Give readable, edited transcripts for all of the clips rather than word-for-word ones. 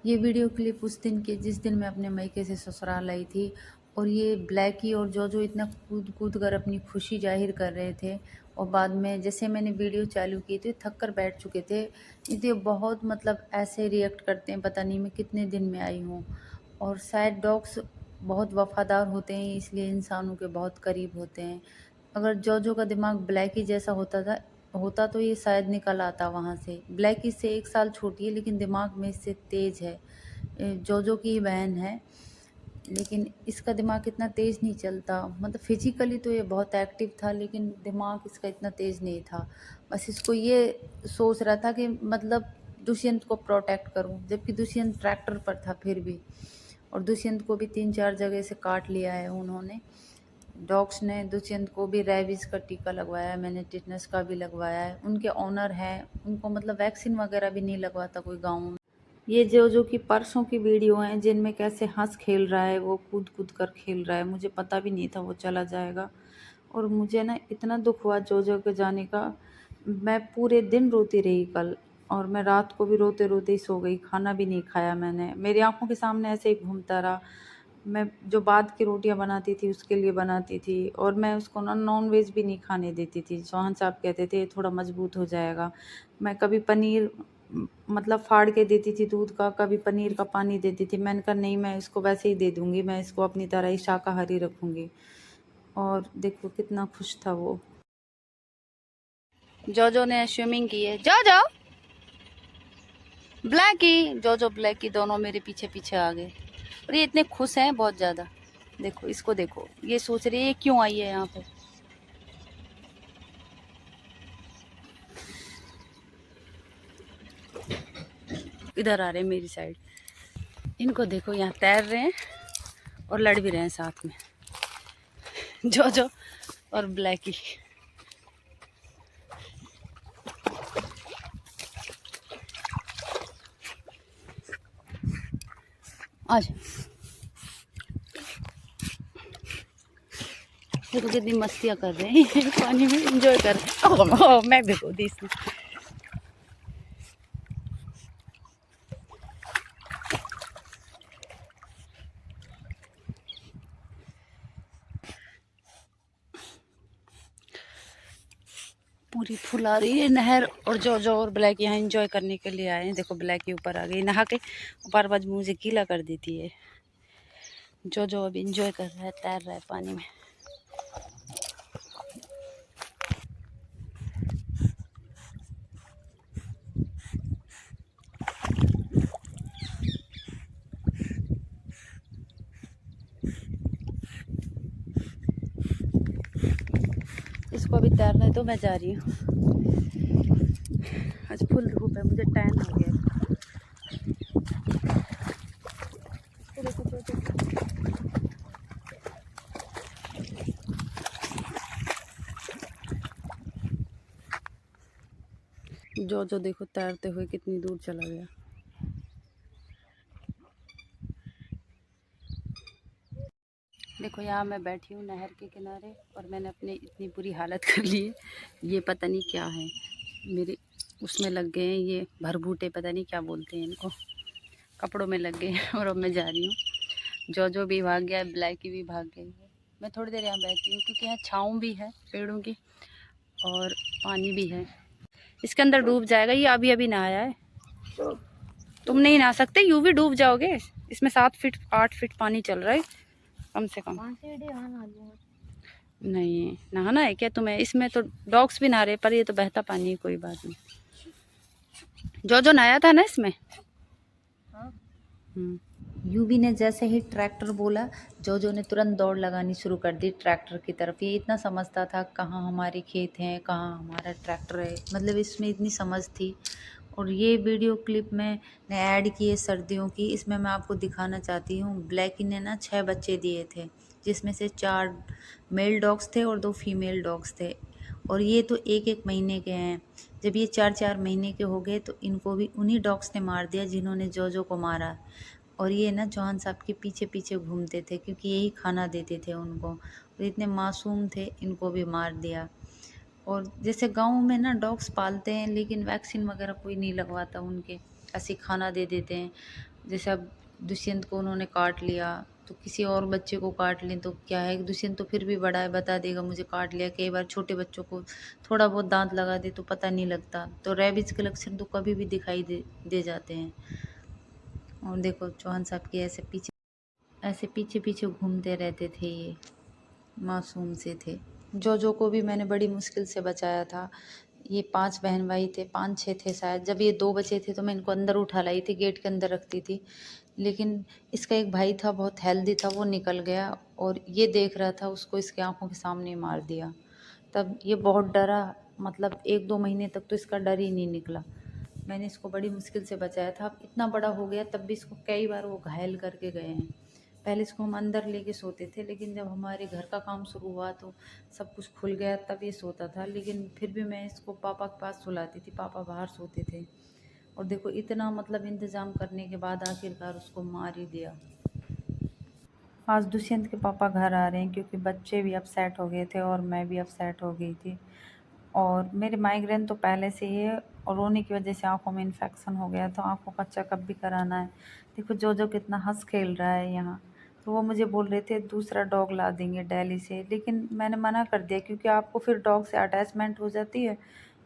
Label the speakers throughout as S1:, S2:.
S1: ये video clip उस दिन की जिस दिन मैं अपने मायके से ससुराल आई थी और ये ब्लैकी और जोजो इतना कूद कूद कर अपनी खुशी जाहिर कर रहे थे। और बाद में जैसे मैंने वीडियो चालू की तो ये थक कर बैठ चुके थे। ये बहुत मतलब ऐसे रिएक्ट करते हैं, पता नहीं मैं कितने दिन में आई हूँ। और शायद डॉग्स बहुत वफ़ादार होते हैं, इसलिए इंसानों के बहुत करीब होते हैं। अगर जोजो का दिमाग ब्लैकी जैसा होता तो ये शायद निकल आता वहाँ से। ब्लैकी से 1 साल छोटी है लेकिन दिमाग में इससे तेज़ है। जोजो की ही बहन है, लेकिन इसका दिमाग इतना तेज़ नहीं चलता। मतलब फ़िज़िकली तो ये बहुत एक्टिव था लेकिन दिमाग इसका इतना तेज़ नहीं था। बस इसको ये सोच रहा था कि मतलब दुष्यंत को प्रोटेक्ट करूँ, जबकि दुष्यंत ट्रैक्टर पर था फिर भी। और दुष्यंत को भी 3-4 जगह से काट लिया है उन्होंने। डॉग्स ने दुष्यंत को भी रेबीज़ का टीका लगवाया है, मैंने टिटनेस का भी लगवाया है। उनके ओनर हैं, उनको मतलब वैक्सीन वगैरह भी नहीं लगवाता कोई गाँव में। ये जो कि परसों की वीडियो हैं जिनमें कैसे हंस खेल रहा है, वो कूद कूद कर खेल रहा है। मुझे पता भी नहीं था वो चला जाएगा। और मुझे ना इतना दुख हुआ जोजो के जाने का। मैं पूरे दिन रोती रही कल, और मैं रात को भी रोते रोते ही सो गई। खाना भी नहीं खाया मैंने, मेरी आंखों के सामने ऐसे ही घूमता रहा। मैं जो बाद की रोटियां बनाती थी उसके लिए बनाती थी, और मैं उसको ना नॉन वेज भी नहीं खाने देती थी। चौहान साहब कहते थे थोड़ा मजबूत हो जाएगा। मैं कभी पनीर मतलब फाड़ के देती थी दूध का, कभी पनीर का पानी देती थी। मैंने कहा नहीं, मैं इसको वैसे ही दे दूंगी, मैं इसको अपनी तरह ही शाकाहारी रखूंगी। और देखो कितना खुश था वो। जोजो ने स्विमिंग की है। जोजो ब्लैकी, जोजो ब्लैकी दोनों मेरे पीछे पीछे आ गए। और ये इतने खुश हैं बहुत ज्यादा। देखो इसको, देखो ये सोच रही है क्यों आई है यहाँ पे। इधर आ रहे हैं मेरी साइड। इनको देखो यहाँ तैर रहे हैं और लड़ भी रहे हैं साथ में, जोजो और ब्लैकी। आज देखो कितनी मस्तियाँ कर रहे हैं पानी में, एंजॉय कर रहे हैं। ओह, मैं भिगो दी इसमें। पूरी फुल आ रही है नहर। और जो और ब्लैक यहाँ एंजॉय करने के लिए आए हैं। देखो ब्लैक के ऊपर आ गई नहा के, ऊपर बाज मुझे गीला कर देती है। जो अभी एंजॉय कर रहा है, तैर रहा है पानी में। इसको अभी तैरना है तो मैं जा रही हूँ। आज फुल धूप है, मुझे टैन हो गया। जो देखो तैरते हुए कितनी दूर चला गया। देखो यहाँ मैं बैठी हूँ नहर के किनारे, और मैंने अपनी इतनी बुरी हालत कर ली है। ये पता नहीं क्या है, मेरे उसमें लग गए हैं ये भरभूटे, पता नहीं क्या बोलते हैं इनको, कपड़ों में लग गए हैं। और अब मैं जा रही हूँ। जो भी भाग गया है, ब्लैकी भी भाग गई है। मैं थोड़ी देर यहाँ बैठी हूँ क्योंकि यहाँ छाँव भी है पेड़ों की और पानी भी है। इसके अंदर डूब जाएगा ये, अभी अभी नहाया है। तुम नहीं नहा सकते, यूं भी डूब जाओगे। इसमें 7 फीट 8 फीट पानी चल रहा है कम से कम। नहीं नहाना है क्या तुम्हें? इसमें तो डॉग्स भी नहा रहे, पर ये तो बहता पानी है, कोई बात नहीं। जो नहाया था ना इसमें। हाँ। यूवी ने जैसे ही ट्रैक्टर बोला, जो ने तुरंत दौड़ लगानी शुरू कर दी ट्रैक्टर की तरफ। ये इतना समझता था कहाँ हमारे खेत हैं, कहाँ हमारा ट्रैक्टर है, मतलब इसमें इतनी समझ थी। और ये वीडियो क्लिप में ने ऐड की है सर्दियों की। इसमें मैं आपको दिखाना चाहती हूँ, ब्लैकी ने ना 6 बच्चे दिए थे, जिसमें से 4 मेल डॉग्स थे और 2 फीमेल डॉग्स थे। और ये तो 1-1 महीने के हैं। जब ये 4-4 महीने के हो गए तो इनको भी उन्हीं डॉग्स ने मार दिया जिन्होंने जो को मारा। और ये ना चौहान साहब के पीछे पीछे घूमते थे क्योंकि यही खाना देते थे उनको। और इतने मासूम थे, इनको भी मार दिया। और जैसे गाँव में ना डॉग्स पालते हैं लेकिन वैक्सीन वगैरह कोई नहीं लगवाता उनके, ऐसे खाना दे देते हैं। जैसे अब दुष्यंत को उन्होंने काट लिया, तो किसी और बच्चे को काट लें तो क्या है, दुष्यंत तो फिर भी बड़ा है, बता देगा मुझे काट लिया। कई बार छोटे बच्चों को थोड़ा बहुत दांत लगा दे तो पता नहीं लगता, तो रेबीज के लक्षण तो कभी भी दिखाई दे जाते हैं। और देखो चौहान साहब के ऐसे पीछे पीछे घूमते रहते थे, ये मासूम से थे। जो को भी मैंने बड़ी मुश्किल से बचाया था। ये 5 बहन भाई थे, 5-6 थे शायद। जब ये 2 बचे थे तो मैं इनको अंदर उठा लाई थी, गेट के अंदर रखती थी। लेकिन इसका एक भाई था, बहुत हेल्दी था, वो निकल गया और ये देख रहा था, उसको इसकी आँखों के सामने मार दिया। तब ये बहुत डरा, मतलब 1-2 महीने तक तो इसका डर ही नहीं निकला। मैंने इसको बड़ी मुश्किल से बचाया था। अब इतना बड़ा हो गया तब भी इसको कई बार वो घायल करके गए हैं। पहले इसको हम अंदर लेके सोते थे, लेकिन जब हमारे घर का काम शुरू हुआ तो सब कुछ खुल गया, तब ये सोता था। लेकिन फिर भी मैं इसको पापा के पास सुलाती थी, पापा बाहर सोते थे। और देखो इतना मतलब इंतज़ाम करने के बाद आखिरकार उसको मार ही दिया। आज दुष्यंत के पापा घर आ रहे हैं क्योंकि बच्चे भी अपसेट हो गए थे और मैं भी अपसेट हो गई थी। और मेरे माइग्रेन तो पहले से ही है और रोने की वजह से आँखों में इन्फेक्शन हो गया, तो आँखों का चेकअप भी कराना है। देखो जो कितना हँस खेल रहा है यहाँ। तो वो मुझे बोल रहे थे दूसरा डॉग ला देंगे दिल्ली से, लेकिन मैंने मना कर दिया क्योंकि आपको फिर डॉग से अटैचमेंट हो जाती है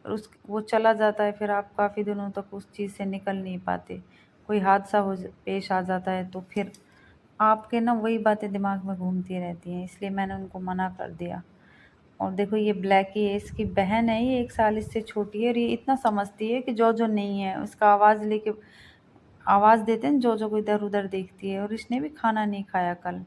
S1: और वो चला जाता है, फिर आप काफ़ी दिनों तक उस चीज़ से निकल नहीं पाते। कोई हादसा पेश आ जाता है तो फिर आपके ना वही बातें दिमाग में घूमती रहती हैं, इसलिए मैंने उनको मना कर दिया। और देखो ये ब्लैकी है, इसकी बहन है, ये 1 साल इससे छोटी है और ये इतना समझती है कि जो नहीं है उसका आवाज़ देते हैं, जो को इधर-उधर देखती है। और इसने भी खाना नहीं खाया कल।